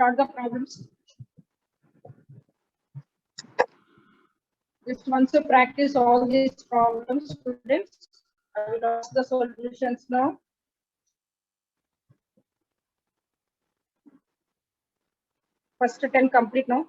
start the problems. Just once you practice all these problems, students, I will ask the solutions now. First 10 complete now.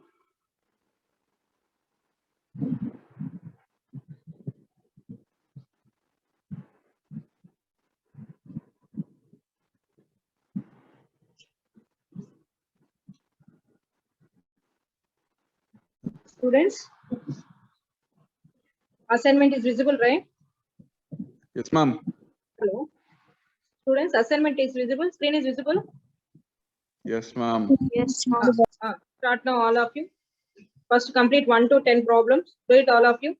Students, assignment is visible, right? Yes, ma'am. Hello. Students, assignment is visible, screen is visible. Yes, ma'am. Yes, Start now, all of you. First complete 1 to 10 problems. Do it, all of you.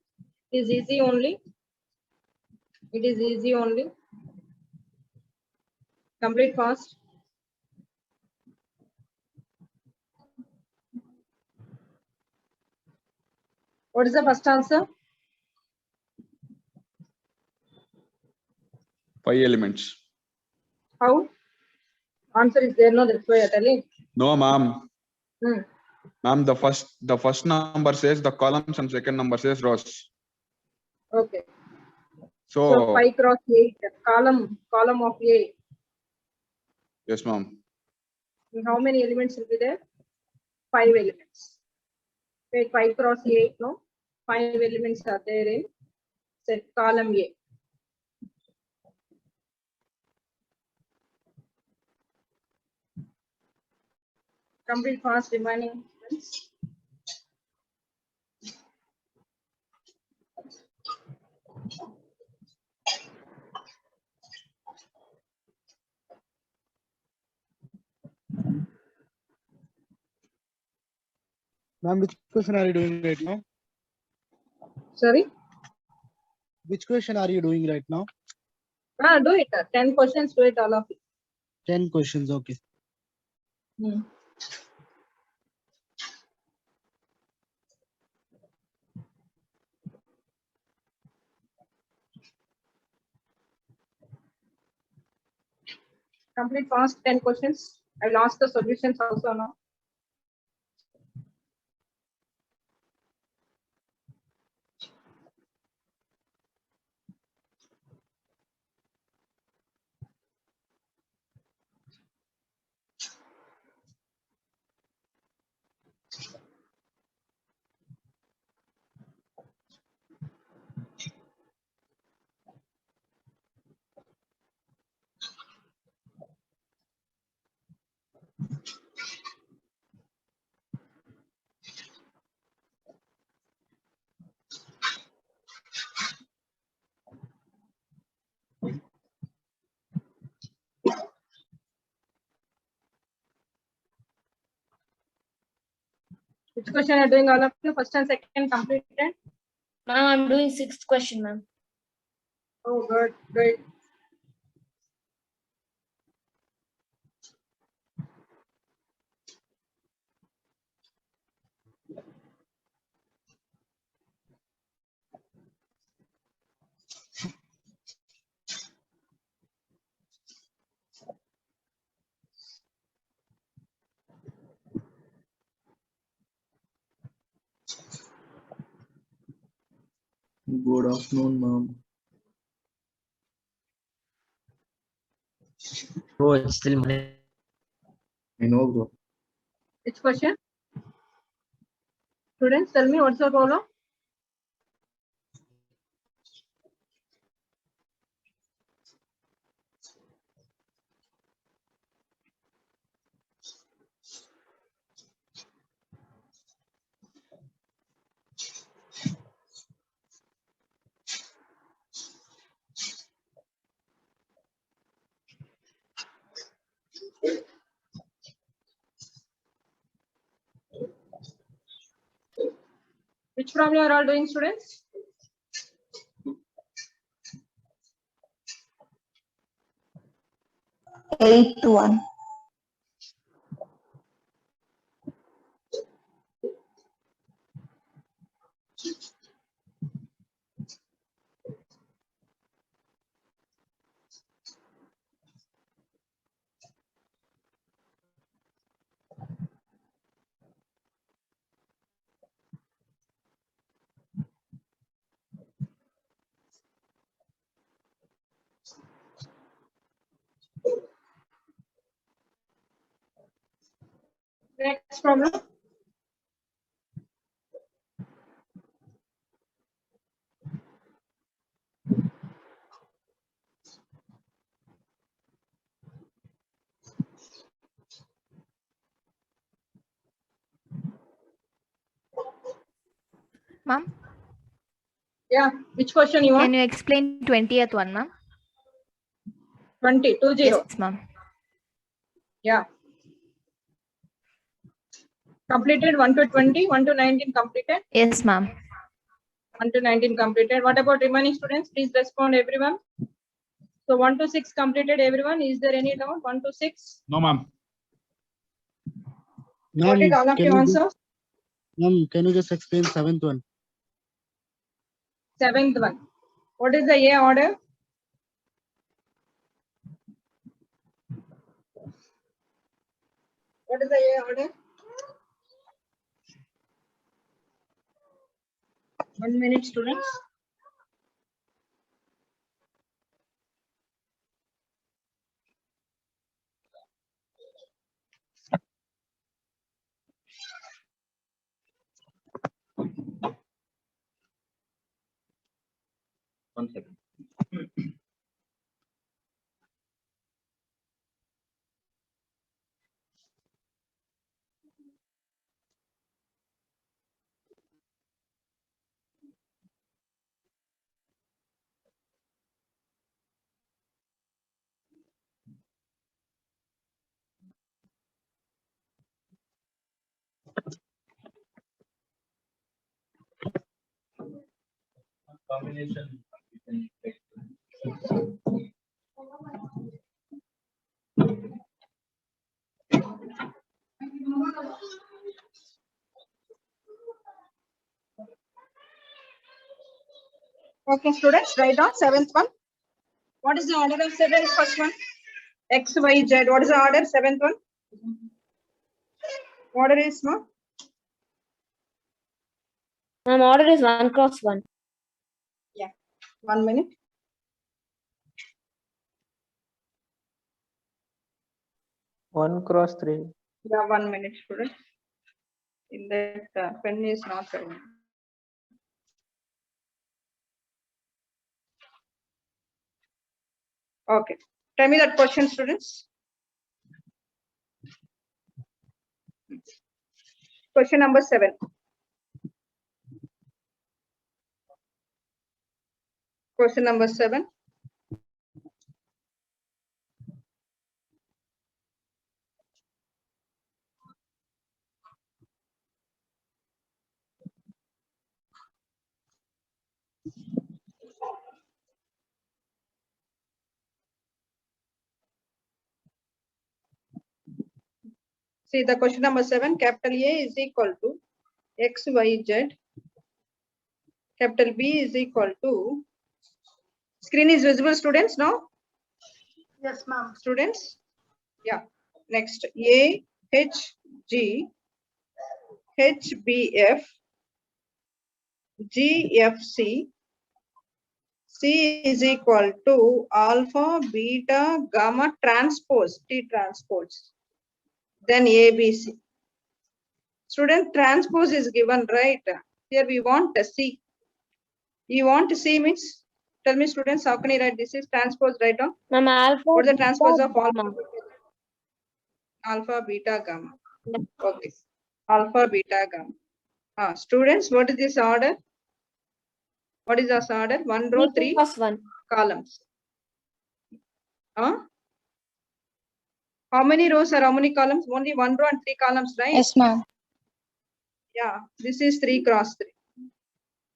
It is easy only. It is easy only. Complete fast. What is the first answer? 5 elements. How? Answer is there, no, that's why I tell you. No, ma'am. Hmm. Ma'am, the first number says the columns and second number says rows. Okay. So So 5 cross 8, column of 8. yes, ma'am. How many elements will be there? 5 elements. Wait, 5 cross 8, no? 5 elements are there in set column A. Complete fast remaining elements. Ma'am, which question are you doing right now? Sorry? Which question are you doing right now? Do it. 10 questions, do it all of it. 10 questions, okay. Hmm. Complete fast 10 questions. I will ask the solutions also now. Which question are doing all of you? First and second completed? ma'am, I'm doing 6th question, ma'am. Oh, good, great. Good afternoon, ma'am. Oh, it's still morning. I know, bro. Which question? Students, tell me what's the problem? Which problem you are all doing, students? Eighth one. Next problem. Ma'am, Yeah, which question you can want? you explain 20th one, ma'am? 20. Yes, ma'am. Yeah. Completed 1 to 20, 1 to 19 completed, Yes, ma'am. 1 to 19 completed. What about remaining students? Please respond, everyone. So 1 to 6 completed, everyone. Is there any doubt? 1 to 6. No, ma'am. What did all of you answer? Ma'am, can you just explain 7th one? 7th one. What is the A order? What is the A order? 1 minute, students. One second. Combination. Okay, students, write down 7th one. What is the order of 7th first one? X, Y, Z. What is the order? 7th one. Order is no? Ma'am, order is 1 cross 1. Yeah. 1 minute. One cross three. Yeah, 1 minute, students. In that pen is not ready. Okay. Tell me that question, students. Question number 7. Question number 7. See the question number 7, capital A is equal to X, Y, Z. Capital B is equal to, screen is visible, students, no? Yes, ma'am. Students? Yeah. Next, A, H, G, H, B, F, G, F, C. C is equal to alpha, beta, gamma transpose, T transpose. Then A, B, C. Student, transpose is given, right? Here we want a C. You want to see means? Tell me, students, how can you write this is transpose, right? On Ma'am, alpha. what is the beta, transpose of gamma. alpha, beta, gamma? Yeah. Okay. Alpha, beta, gamma. Students, what is this order? What is this order? 1 row, 3 cross 1. columns. How many rows or how many columns? Only 1 row and 3 columns, right? Yes, ma'am. Yeah, this is 3 cross 3.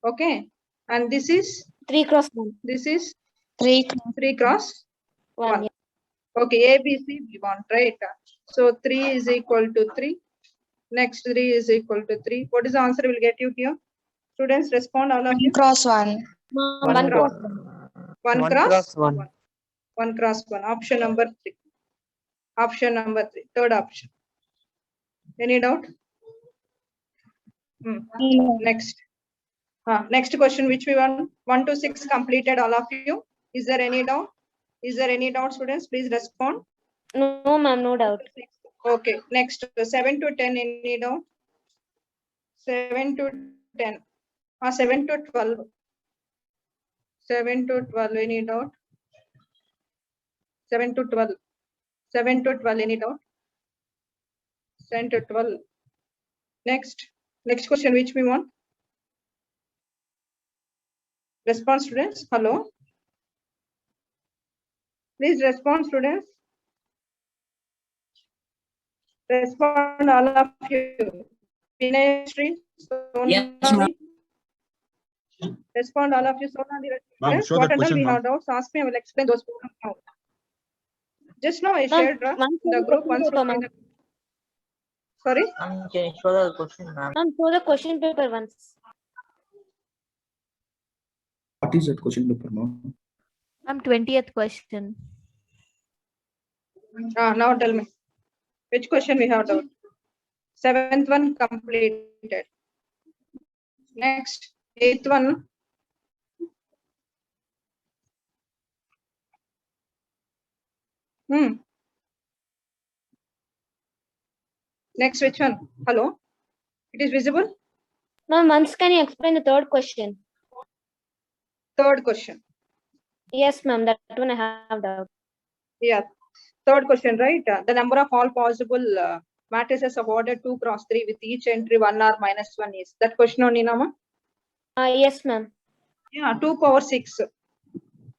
Okay. And this is 3 cross 1. 3. 3 cross 1. 1. Yeah. Okay, A, B, C we want, right? So 3 is equal to 3. Next 3 is equal to 3. What is the answer we'll get you here? Students, respond, all of you. Cross 1. Ma'am, One 1 cross. cross 1. 1 One cross cross one. 1 cross 1. Option number 3. Option number 3. Third option. Any doubt? Next. Next question, which we want? 1 to 6 completed, all of you. Is there any doubt? Is there any doubt, students? Please respond. No, ma'am, no doubt. Okay, next 7 to 10, any doubt? 7 to 10. 7 to 12. 7 to 12, any doubt? 7 to 12. 7 to 12, any doubt? 7 to 12. Next question, which we want? Response, students. Hello. Please respond, students. Respond, all of you. Vinay Sri, Sonali. Respond, all of you. Sonali. Ma'am, Students, show what that and all question, we ma'am. have doubts, ask me, I will explain those programs now. Just now I Ma'am, shared ma'am, the group once. paper, ma'am. Sorry. Ma'am, can you show the question, ma'am? Ma'am, show the question paper once. What is that question paper, ma'am? Ma'am, 20th question. Now tell me. Which question we have doubt? 7th one completed. Next, 8th one. Next, which one? Hello? It is visible? Ma'am, once can you explain the third question? Third question. Yes, ma'am, that one I have doubt. Yeah. Third question, right? The number of all possible matrices of order 2 cross 3 with each entry 1 or minus 1 is. That question only, Nama? Yes, ma'am. Yeah, 2 power 6.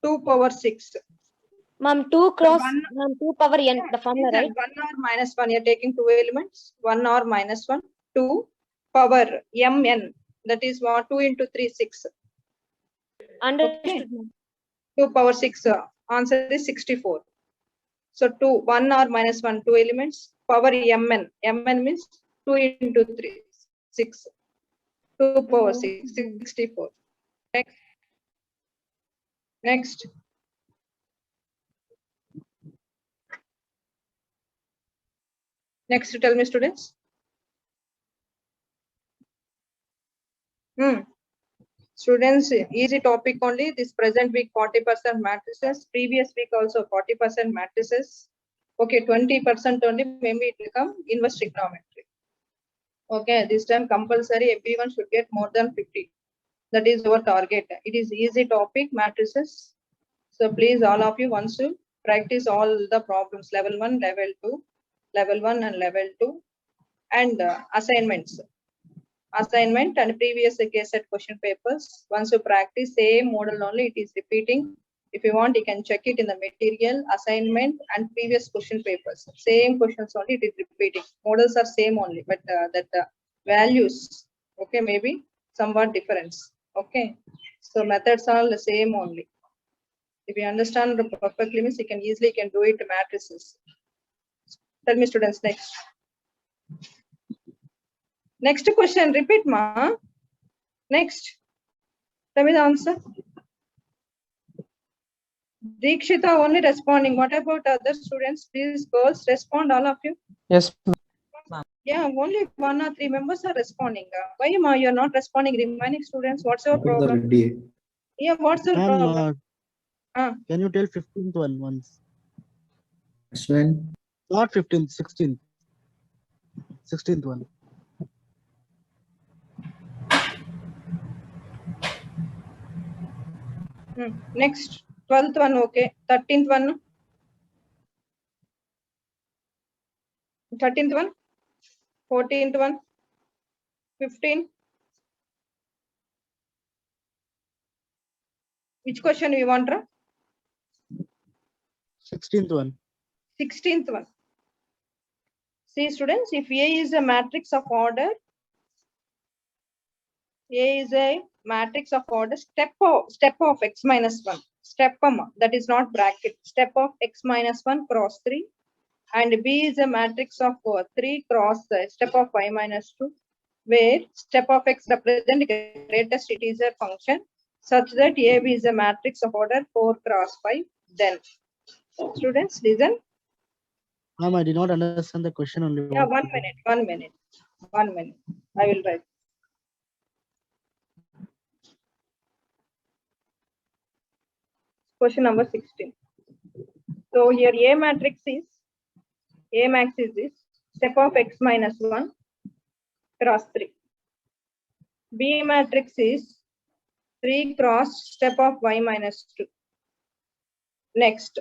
2 power 6. Ma'am, 2 cross, One- ma'am, 2 power n, the formula, right? 1 or minus 1, you're taking 2 elements. 1 or minus 1. 2 power mn. That is what? 2 into 3, 6. Understood, ma'am. 2 power 6. Answer is 64. So 2, 1 or minus 1, 2 elements. Power mn. Mn means 2 into 3, 6. 2 power 6, 64. Next. Next, tell me, students. Students, easy topic only. This present week 40% matrices. Previous week also 40% matrices. Okay, 20% only. Maybe it will come inverse trigonometry. Okay, this time compulsory. Everyone should get more than 50. That is our target. It is easy topic matrices. So please, all of you, once you practice all the problems, level 1, level 2, level 1 and level 2, and assignments. Assignment and previous case set question papers. Once you practice same model only, it is repeating. If you want, you can check it in the material, assignment and previous question papers. Same questions only, it is repeating. Models are same only, but values, okay, maybe somewhat difference. Okay, so methods are the same only. If you understand the perfectly means you can easily do it matrices. Tell me, students, next. Next question, repeat, ma. Next. Tell me the answer. Deekshita only responding. What about other students? Please, girls, respond, all of you. Yes, Yeah, only 1 or 3 members are responding. Why, ma, you're not responding? Remaining students, what's your problem? Yeah, what's your problem? Can you tell 15th one once? When Not 15th, 16th. 16th one. Next, 12th one, okay. 13th one. 13th one. 14th one. 15. Which question we want? 16th one. 16th one. See, students, if A is a matrix of order, A is a matrix of order, step of x minus 1. Step, that is not bracket. Step of x minus 1 cross 3. And B is a matrix of 3 cross step of y minus 2, where step of x represent greatest integer function, such that AB is a matrix of order 4 cross 5. Then, students, listen. Ma'am, I did not understand the question only. Yeah, 1 minute, 1 minute, 1 minute. I will write. Question number 16. So here A matrix is, A max is this. step of x minus 1 cross 3. B matrix is 3 cross step of y minus 2. Next,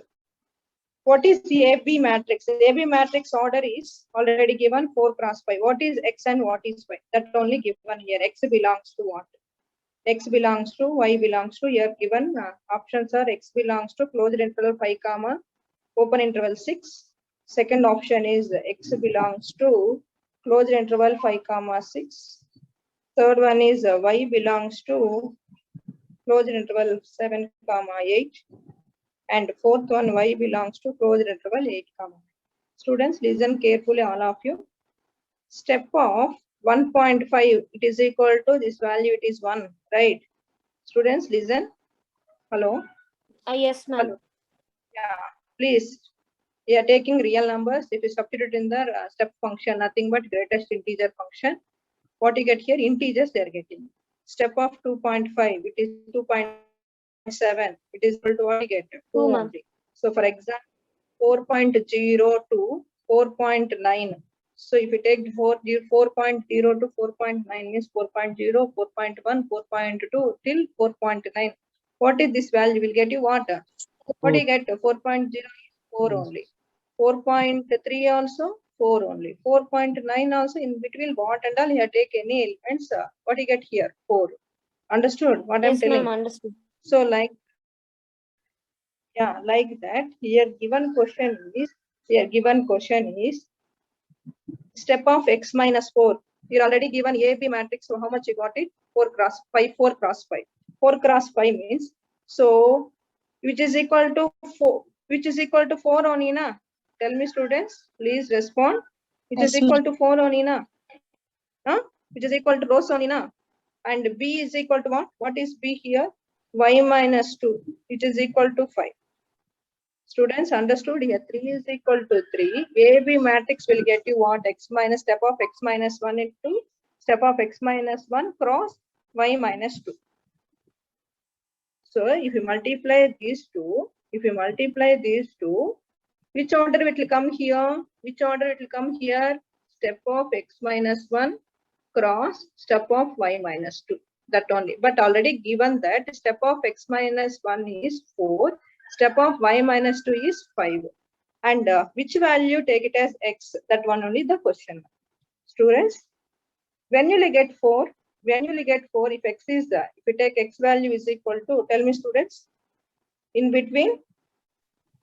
what is the AB matrix? AB matrix order is already given 4 cross 5. What is x and what is y? That only given here. X belongs to what? X belongs to, y belongs to. Here given options are x belongs to closed interval 5 comma open interval 6. Second option is x belongs to closed interval 5 comma 6. Third one is y belongs to closed interval 7 comma 8. And fourth one, y belongs to closed interval 8 comma. Students, listen carefully, all of you. Step of 1.5, it is equal to this value, it is 1, right? Students, listen. Hello? Yes, ma'am. Hello. Yeah, please. We are taking real numbers. If you substitute in the step function, nothing but greatest integer function. What you get here, integers they are getting. Step of 2.5, it is 2.7. It is equal to what you get? 2 ma'am. only. So for example, 4.0 to 4.9. So if you take 4.0 to 4.9 means 4.0, 4.1, 4.2 till 4.9. What is this value? Will get you what? What do you get? 4.0 is 4 only. 4.3 also 4 only. 4.9 also in between what and all you have take any elements. What do you get here? 4. Understood what I'm Yes, telling? ma'am. Understood. So like, yeah, like that. Here given question is step of x minus 4. You're already given AB matrix. So how much you got it? 4 cross 5, 4 cross 5. 4 cross 5 means, so which is equal to 4, which is equal to 4 only, na? Tell me students, please respond. Which is equal to 4 only, na? Huh? Which is equal to rows only, na? And B is equal to what? What is B here? Y minus 2, which is equal to 5. Students, understood here? 3 is equal to 3. AB matrix will get you what? X minus step of x minus 1 into step of x minus 1 cross y minus 2. So if you multiply these two, which order it will come here? Which order it will come here? Step of x minus 1 cross step of y minus 2. That only. But already given that step of x minus 1 is 4. Step of y minus 2 is 5. And which value take it as x? That one only the question. Students, when you will get 4, if x is if you take x value is equal to, tell me students, in between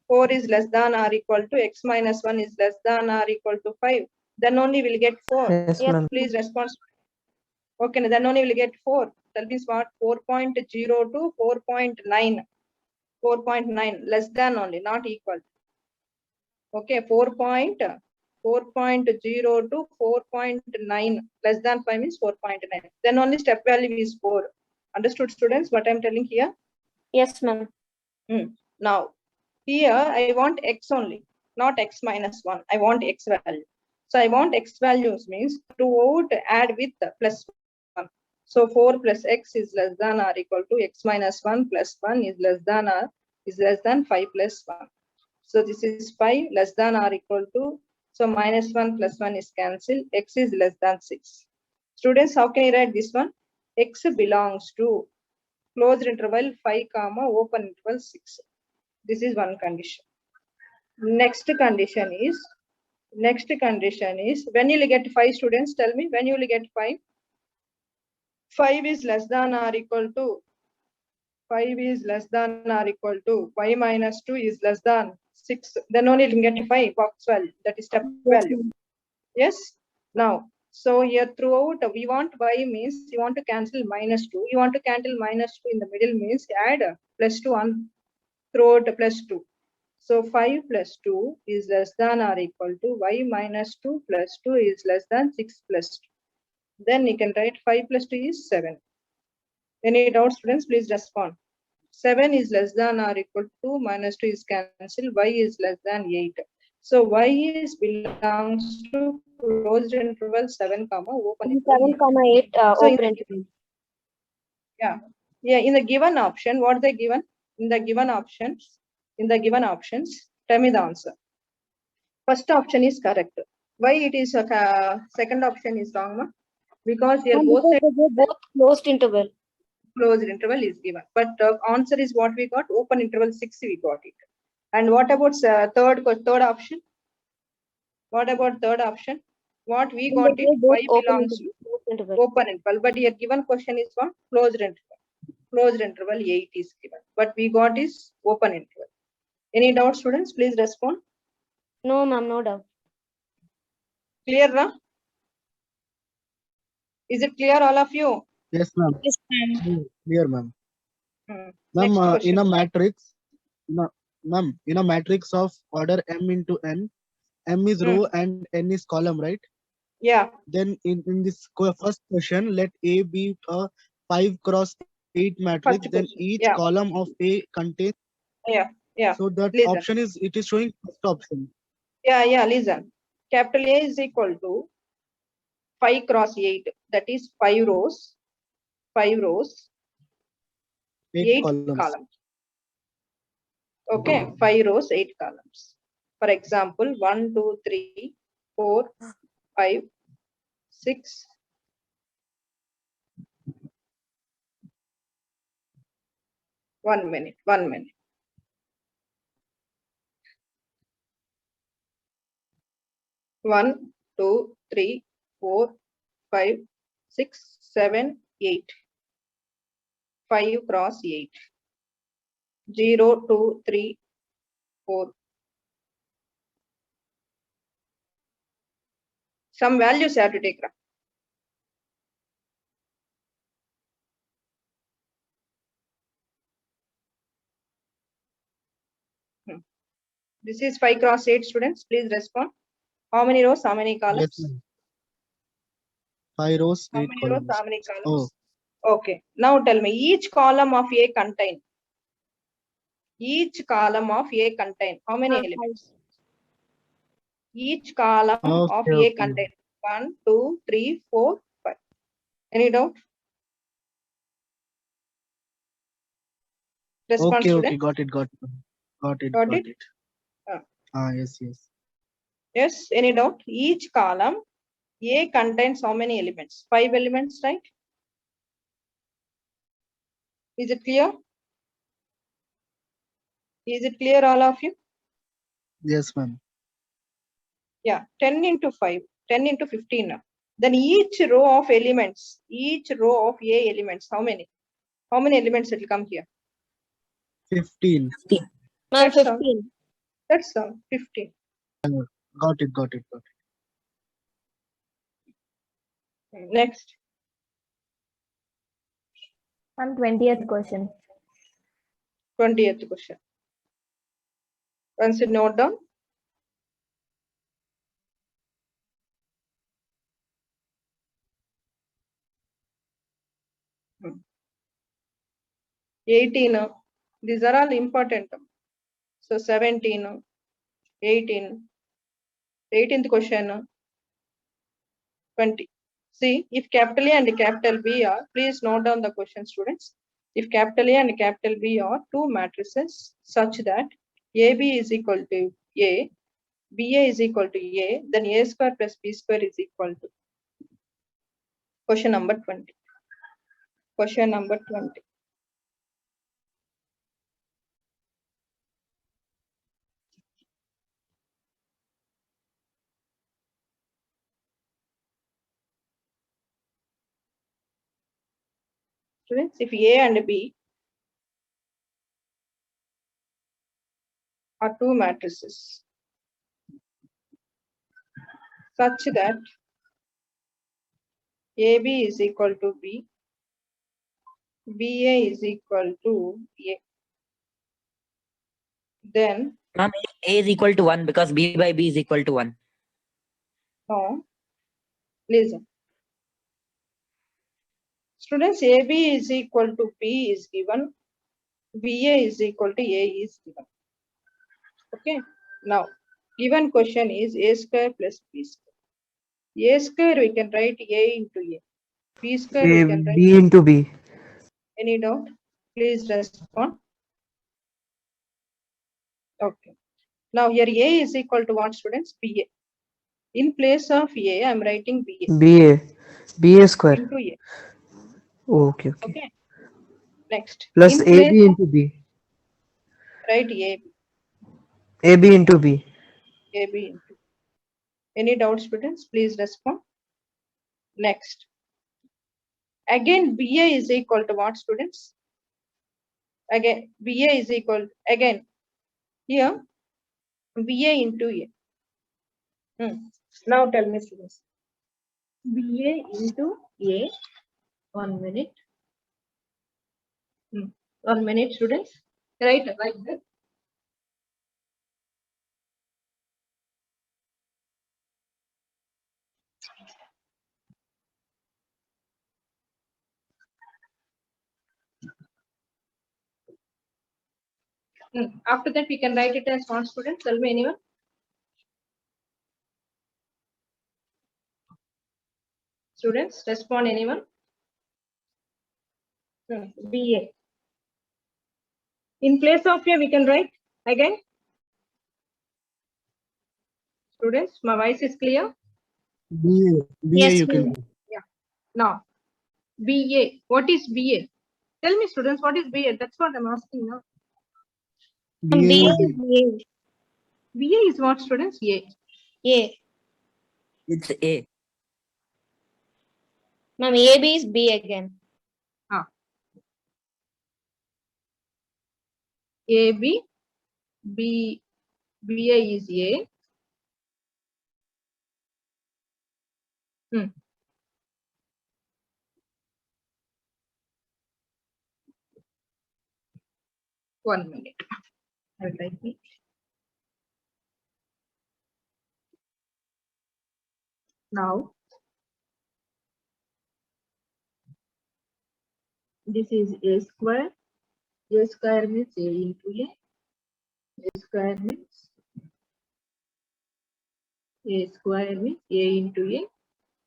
4 is less than or equal to x minus 1 is less than or equal to 5, then only we'll get 4. Yes, Yes. ma'am. Please respond. Okay, then only we'll get 4. That means what? 4.0 to 4.9. 4.9 less than only, not equal. Okay, 4.0 to 4.9 less than 5 means 4.9. Then only step value is 4. Understood, students, what I'm telling here? Yes, ma'am. Now, here I want x only, not x minus 1. I want x value. So I want x values means to add with plus 1. So 4 plus x is less than or equal to x minus 1 plus 1 is less than 5 plus 1. So this is 5 less than or equal to, so minus 1 plus 1 is cancelled. X is less than 6. Students, how can you write this one? X belongs to closed interval 5 comma open interval 6. This is one condition. Next condition is when you will get 5, students, tell me when you will get 5. 5 is less than or equal to y minus 2 is less than 6. Then only you can get 5 box value, that is step value. Yes. Now, so here throughout we want y means you want to cancel minus 2. You want to cancel minus 2 in the middle means add plus 2 on throughout plus 2. So 5 plus 2 is less than or equal to y minus 2 plus 2 is less than 6 plus 2. Then you can write 5 plus 2 is 7. Any doubts, students? Please respond. 7 is less than or equal to minus 2 is cancelled. Y is less than 8. So y is belongs to closed interval 7 comma open interval 7 comma 8 So in open the- interval. Yeah, in the given option, what they given? In the given options, tell me the answer. First option is correct. Why it is second option is wrong, ma? Because here Ma'am, both because sides they were both closed interval. closed interval is given, but answer is what we got, open interval 6 we got it. And what about third option? What about third option? What we got They it, were both 5 open belongs to interval. Closed interval. open interval, but here given question is what, closed interval. Closed interval 8 is given, but we got is open interval. Any doubt, students? Please respond. No, ma'am, no doubt. Clear, na? Is it clear, all of you? Yes, ma'am. Yes, ma'am. Clear, ma'am. Next Ma'am, question. in a matrix, ma'am, in a matrix of order m into n, m is row and n is column, right? Yeah, Then in this first question, let A be a 5 cross 8 matrix. First Then question. each Yeah. column of A contains. yeah. So that Listen. option is, it is showing first option. Yeah, listen. Capital A is equal to 5 cross 8. That is 5 rows. 5 rows. 8 columns. Okay, 5 rows, 8 columns. For example, 1, 2, 3, 4, 5, 6. One minute. 1, 2, 3, 4, 5, 6, 7, 8. 5 cross 8. 0, 2, 3, 4. Some values you have to take. This is 5 cross 8, students. Please respond. How many rows? How many columns? Yes, ma'am. 5 rows, How 8 many rows? columns. How many Oh, columns? Okay. Now tell me, each column of A contain. Each column of A contain. How many elements? Each column of okay, A okay. contain 1, 2, 3, 4, 5. Any doubt? Respond, Okay, student. okay, got it. Got it? Yes. Yes. Any doubt? Each column A contains how many elements? 5 elements, right? Is it clear? Is it clear, all of you? Yes, ma'am. Yeah, 10 into 5, 10 into 15 now. Then each row of elements, each row of A elements, how many? How many elements will come here? 15. Ma'am, That's all. 15. That's all, 15. Got it. Next. Ma'am, 20th question. 20th question. Once you note down. Hmm. 18. These are all important. So 17, 18, 18th question, 20. See, if capital A and capital B are, please note down the question, students. If capital A and capital B are two matrices such that AB is equal to A, BA is equal to A, then A square plus B square is equal to. Question number 20. Question number 20. Students, if A and B are two matrices such that AB is equal to B, BA is equal to A, then Ma'am, A is equal to 1 because B by B is equal to 1. no, listen. Students, AB is equal to B is given, BA is equal to A is given. Okay, now given question is A square plus B square. A square we can write A into A. B square we can write. B into B. Any doubt? Please respond. Okay. Now here A is equal to what, students? BA. In place of A, I'm writing BA BA square. into A. Okay. Okay. Next. Plus In place AB into B. write A, AB into B. AB into. Any doubts, students? Please respond. Next. Again, BA is equal to what, students? Again, BA is equal, again, here, BA into A. Now tell me, students. BA into A, 1 minute. 1 minute, students. Right, like that. After that, we can write it as what, students? Tell me, anyone? Students, respond, anyone? BA. In place of A, we can write again. Students, my voice is clear? BA Yes, you can ma'am. do. Now, BA. What is BA? Tell me, students, what is BA? That's what I'm asking now. BA B is is A. BA is what, students? A. A. It's A. Ma'am, AB is B again. AB. B. BA is A. 1 minute. I will write it. Now, this is A square. A square means A into A. A square means A square means A into A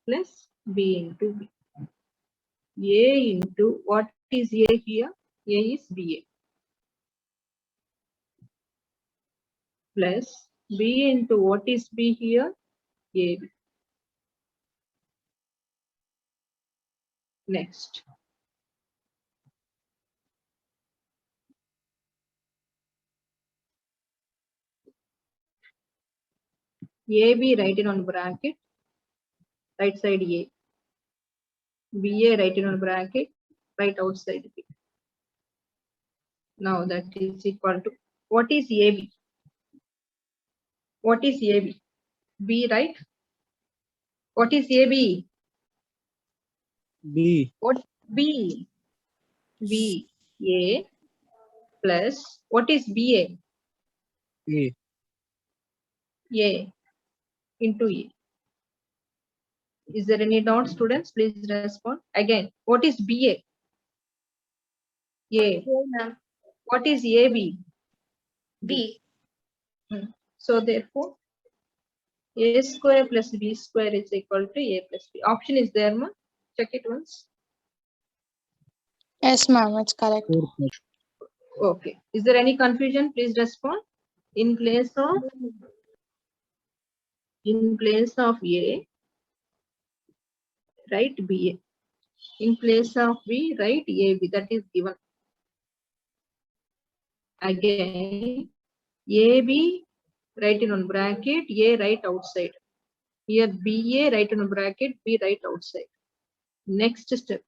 plus B into B. A into what is A here? A is BA. Plus B into what is B here? AB. Next. AB write it on bracket, right side A. BA write it on bracket, right outside B. Now that is equal to, what is AB? What is AB? B, right? What is AB? B. What B? B, A plus, what is BA? A. A into A. Is there any doubt, students? Please respond. Again, what is BA? A. ma'am. What is AB? B. So therefore, A square plus B square is equal to A plus B. Option is there, ma? Check it once. Yes, ma'am, it's correct. 4 plus. Okay. Is there any confusion? Please respond. In place of A, write BA. In place of B, write AB. That is given. Again, AB, write in on bracket, A right outside. Here BA, write in on bracket, B right outside. Next step.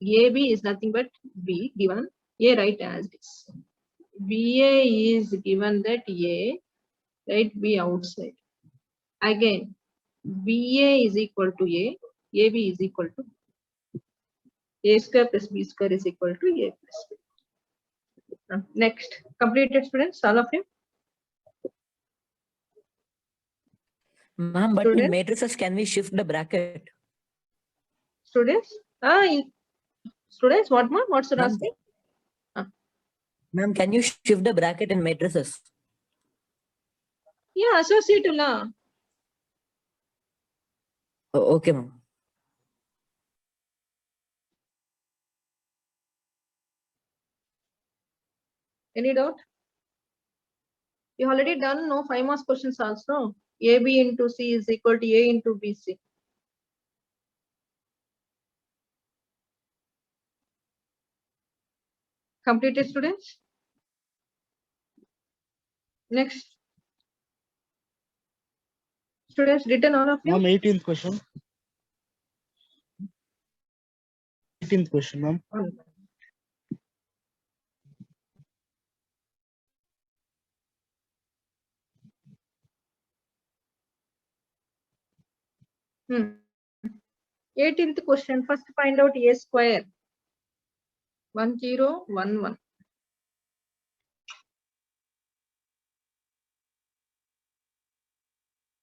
AB is nothing but B given, A right as this. BA is given that A, right, B outside. Again, BA is equal to A, AB is equal to A square plus B square is equal to A plus B. Next, completed, students, all of you. Ma'am, but in Students? matrices, can we shift the bracket? Students? Students, what more? What's the asking? Ma'am, can you shift the bracket in matrices? Yeah, associative law. Oh, okay, ma'am. Any doubt? You already done no 5 marks questions also. AB into C is equal to A into BC. Completed, students? Next. Students, written all of you? Ma'am, 18th question. 18th question, ma'am. Hmm. 18th question. First find out A square. 1011.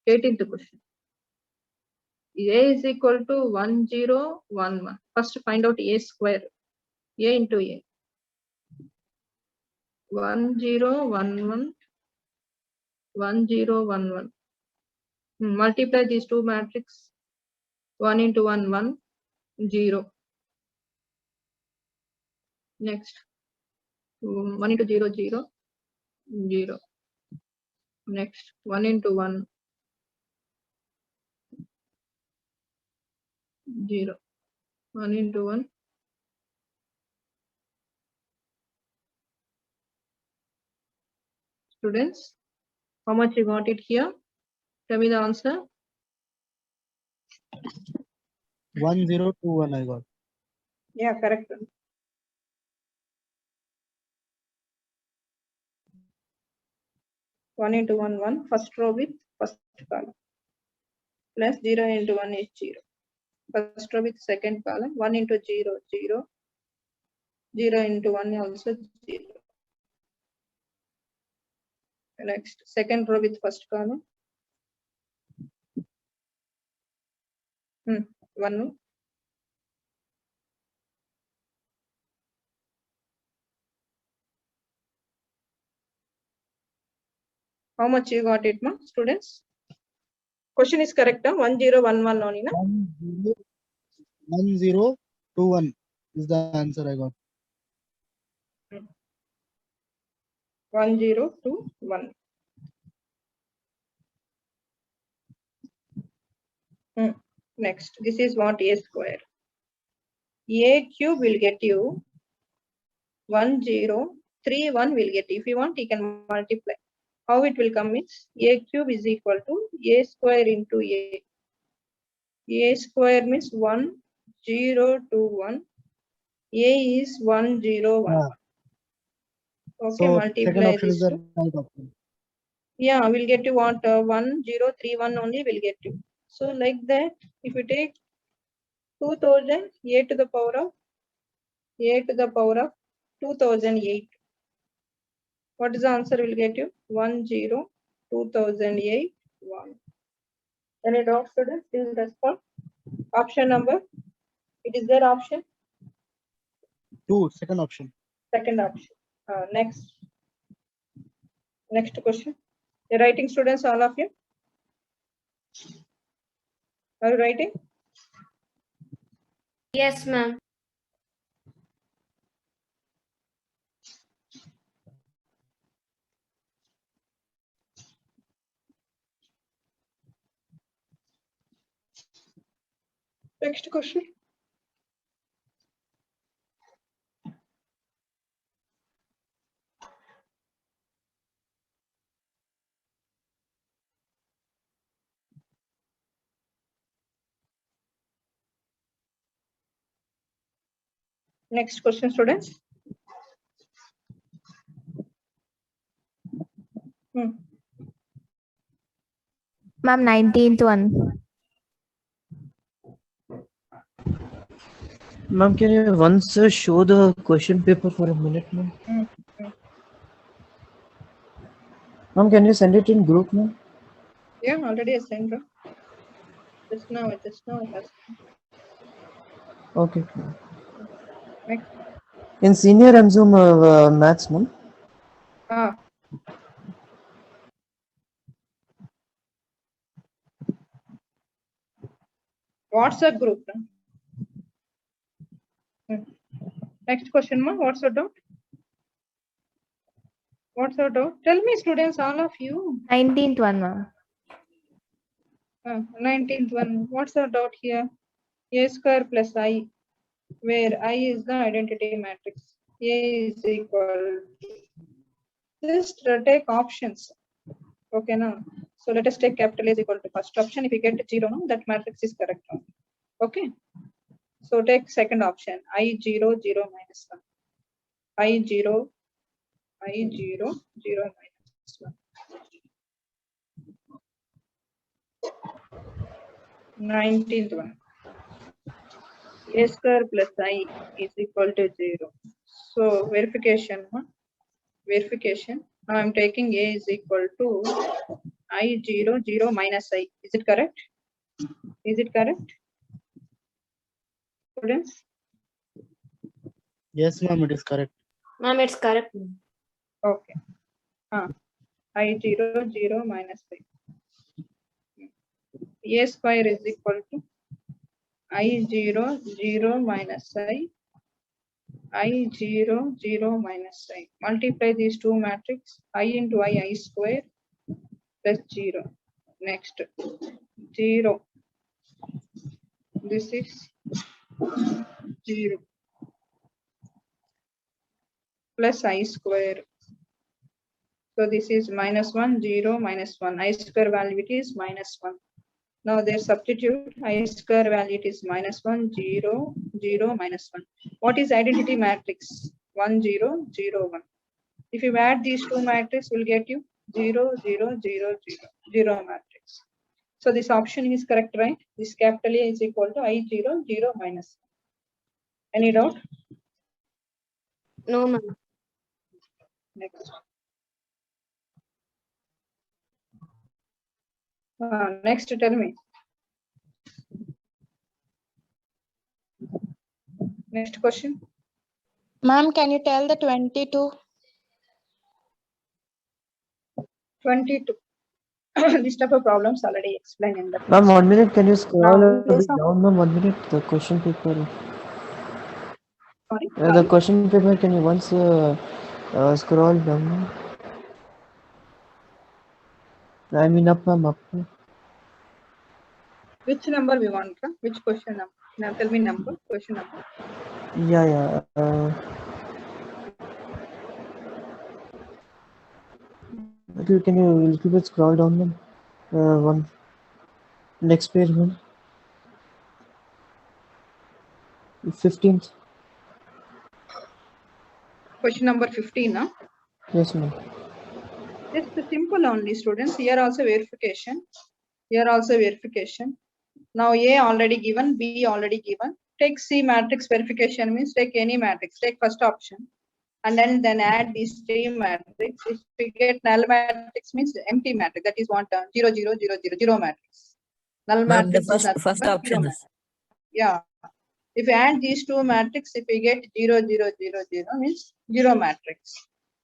Eighteenth question. A is equal to 1011. First find out A square. A into A. 1011. 1011. Multiply these two matrix. 1 into 1, 1, 0. Next. 1 into 0, 0, 0. Next. 1 into 1, 0. 1 into 1. Students, how much you got it here? Tell me the answer. 1021 I got. Yeah, correct. 1 into 1, 1. First row with first column. Plus 0 into 1 is 0. First row with second column. 1 into 0, 0. 0 into 1 also 0. Next, second row with first column. 1. How much you got it, ma, students? Question is correct, 1011 only, na? 1021 is the answer I got. 1021. Next, this is what A square. A cube will get you 1031 will get. If you want, you can multiply. How it will come is A cube is equal to A square into A. A square means 1021. A is 1011. Yeah. Okay, So second multiply option this is the two. right option. Yeah, we'll get you what 1031 only will get you. So like that, if you take 2000, A to the power of 2008. What is the answer will get you? 102008 1. Any doubt, students? Please respond. Option number. It is their option. 2, second option. Second option. Next. Next question. You're writing, students, all of you? Are you writing? Yes, ma'am. Next question. Next question, students. Ma'am, 19th one. Ma'am, can you once show the question paper for a minute, ma'am? Ma'am, can you send it in group, ma'am? Yeah, already assigned. Just now it has. Okay. Next. In senior MZoom maths, ma'am. WhatsApp group. Next question, ma. What's your doubt? What's your doubt? Tell me, students, all of you. 19th one, ma'am. 19th one. What's the doubt here? A square plus I, where I is the identity matrix. A is equal to. Just take options. Okay, now. So let us take capital A is equal to first option. If we get 0, no, that matrix is correct. Okay. So take second option. I 0, 0 minus 1. I 0, 0 minus 1. 19th one. A square plus I is equal to 0. So verification. Verification. Now I'm taking A is equal to I 0, 0 minus I. Is it correct? Is it correct? Students? Yes, ma'am, it is correct. Ma'am, it's correct. ma'am. Okay. I 0, 0 minus I. A square is equal to I 0, 0 minus I 0, 0 minus I. Multiply these two matrix, I into I square plus 0. Next, 0. This is 0 plus I square. So this is minus 1, 0, minus 1. I square value is minus 1. Now there substitute I square value is minus 1, 0, 0, minus 1. What is identity matrix? 1, 0, 0, 1. If you add these two matrices, will get you 0, 0, 0, 0, 0 matrix. So this option is correct, right? This capital A is equal to I 0, 0 minus 1. Any doubt? No, ma'am. Next. Next, tell me. Next question. Ma'am, can you tell the 22? 22. This type of problems already explained in the Ma'am, class. 1 minute. Can you scroll Now, a bit down, ma'am? 1 minute. The question paper. Sorry, The sorry. question paper. Can you once scroll down? Ma'am? I mean up, ma'am. Up. Which number we want? Which question number? Now tell me number. Question number. Yeah. Can you a little bit scroll down, ma'am? One. Next page, ma'am. 15th. Question number 15. Huh? Yes, ma'am. Just simple only, students. Here also verification. Here also verification. Now A already given, B already given. Take C matrix verification means take any matrix. Take first option. And then add these three matrix. If we get null matrix means empty matrix. That is one term 0, 0, 0, 0, 0 matrix. Null Ma'am, the matrix is nothing first but zero option matrix. is. Yeah. If you add these two matrix, if we get 0, 0, 0, 0 means 0 matrix.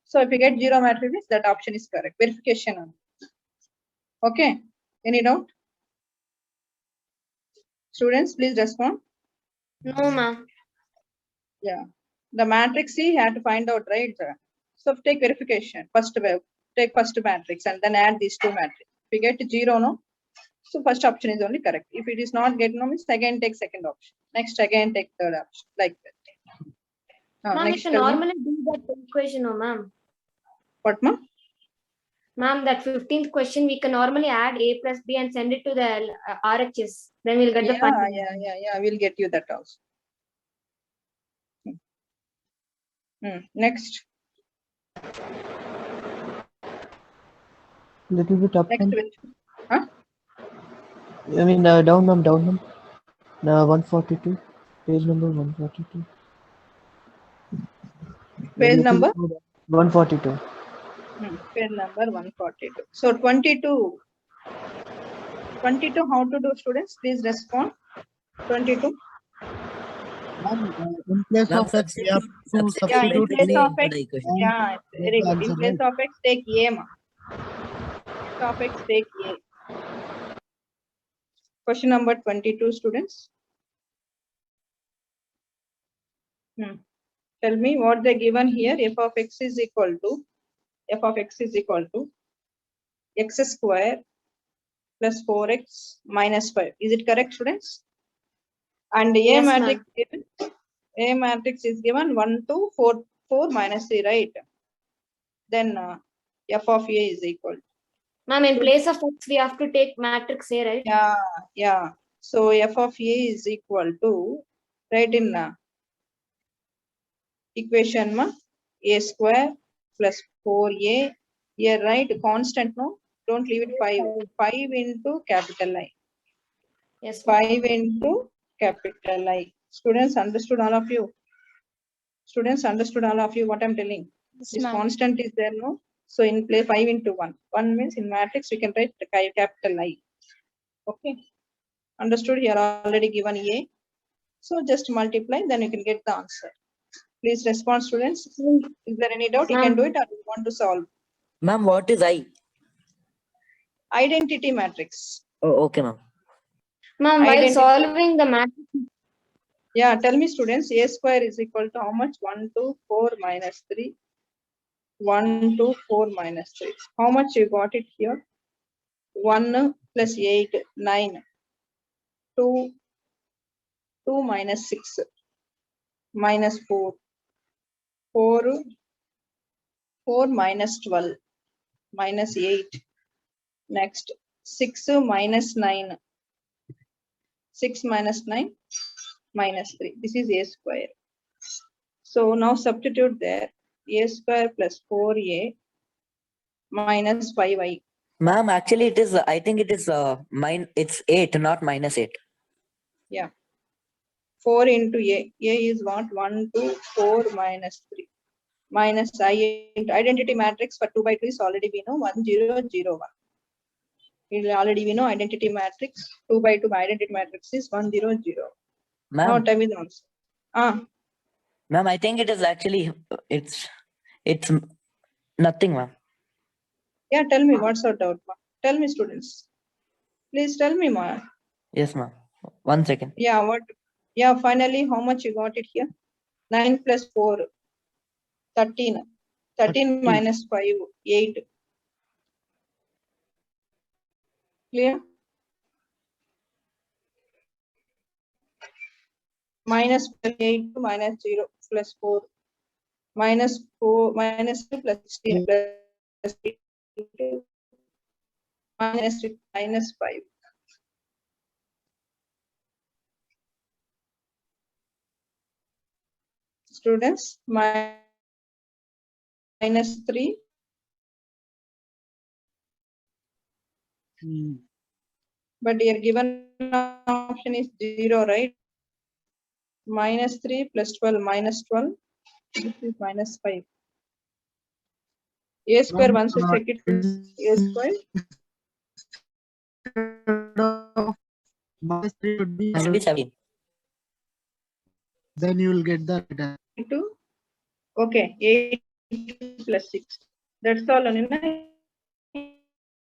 So if you get 0 matrix, means that option is correct. Verification only. Okay. Any doubt? Students, please respond. No, ma'am. Yeah. The matrix C you have to find out, right? So take verification. First web, take first matrix and then add these two matrix. If you get 0, no. So first option is only correct. If it is not get no means again take second option. Next again take third option. Like that. Now, Ma'am, you next can tell me. normally do that equation, no, ma'am. What, ma'am? Ma'am, that 15th question, we can normally add A plus B and send it to the RHS. Then we'll get the final. Yeah. We'll get you that also. Next. Little bit up. Next Ma'am. which? Huh? I mean down, ma'am. Down, ma'am. 142. Page number 142. Page number? 142. Page number 142. So 22. 22, how to do, students? Please respond. 22. In place Ma'am, of X, we have to Yeah, in substitute place A of X. the equation. and Yeah, very the good. answer, In place right? of X, take A. Ma. Place of X, take A. Question number 22, students. Tell me what they given here. F of X is equal to X square plus 4x minus 5. Is it correct, students? And A Yes, matrix given, A matrix is given 1, 2, 4, 4 minus 3, right? Then f of A is equal. Ma'am, in place of x, we have to take matrix A, right? Yeah. So f of A is equal to, right in equation ma, A square plus 4A. Here, right, constant, no? Don't leave it 5. 5 into capital I. Yes, ma'am. 5 into capital I. Students understood all of you? Students understood all of you what I'm telling? Yes, This ma'am. constant is there, no? So in place 5 into 1. 1 means in matrix we can write capital I. Okay. Understood? Here already given A. So just multiply, then you can get the answer. Please respond, students. Is there any doubt? You can do it or you want to solve. Ma'am, what is I? Identity matrix. Oh, okay, ma'am. Ma'am, while Identity. solving the matrix, Yeah, tell me, students, A square is equal to how much? 1, 2, 4 minus 3. 1, 2, 4 minus 3. How much you got it here? 1 plus 8, 9. 2, 2 minus 6. Minus 4. 4, 4 minus 12. Minus 8. Next, 6 minus 9. 6 minus 9. Minus 3. This is A square. So now substitute there. A square plus 4A minus 5I. Ma'am, actually it is, I think it is it's 8, not minus 8. Yeah. 4 into A. A is what? 1, 2, 4 minus 3. Minus I into identity matrix for 2 by 2 is already we know 1, 0, 0, 1. Already we know identity matrix 2 by 2 identity matrix is 1, 0, 0. Now Ma'am, tell me the answer. ma'am, I think it is actually, it's nothing, ma'am. Yeah, tell me what's your doubt, ma? Tell me, students. Please tell me, ma. Yes, ma'am. 1 second. Yeah, what? Yeah, finally, how much you got it here? 9 plus 4, 13. 13 minus 5, 8. Clear? Minus 8 minus 0 plus 4. Minus 4 minus 2 plus 16 plus 2 minus 6 minus 5. Students, minus 3. But your given option is 0, right? Minus 3 plus 12 minus 12. This is minus 5. A square, once you check it, A square. Minus 3 should be It should be 17. then you will get the data. Into, okay, 8 plus 6. That's all.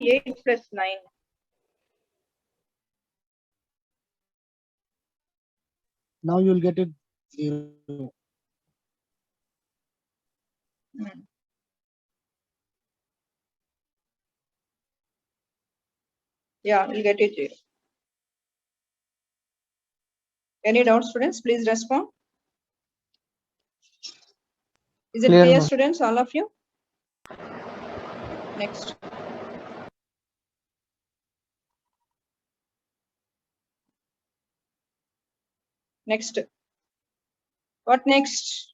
8 plus 9. Now you will get it 0. Yeah, you'll get it 0. Any doubt, students? Please respond. Is it Clear, clear, ma'am. students, all of you? Next. Next. What next?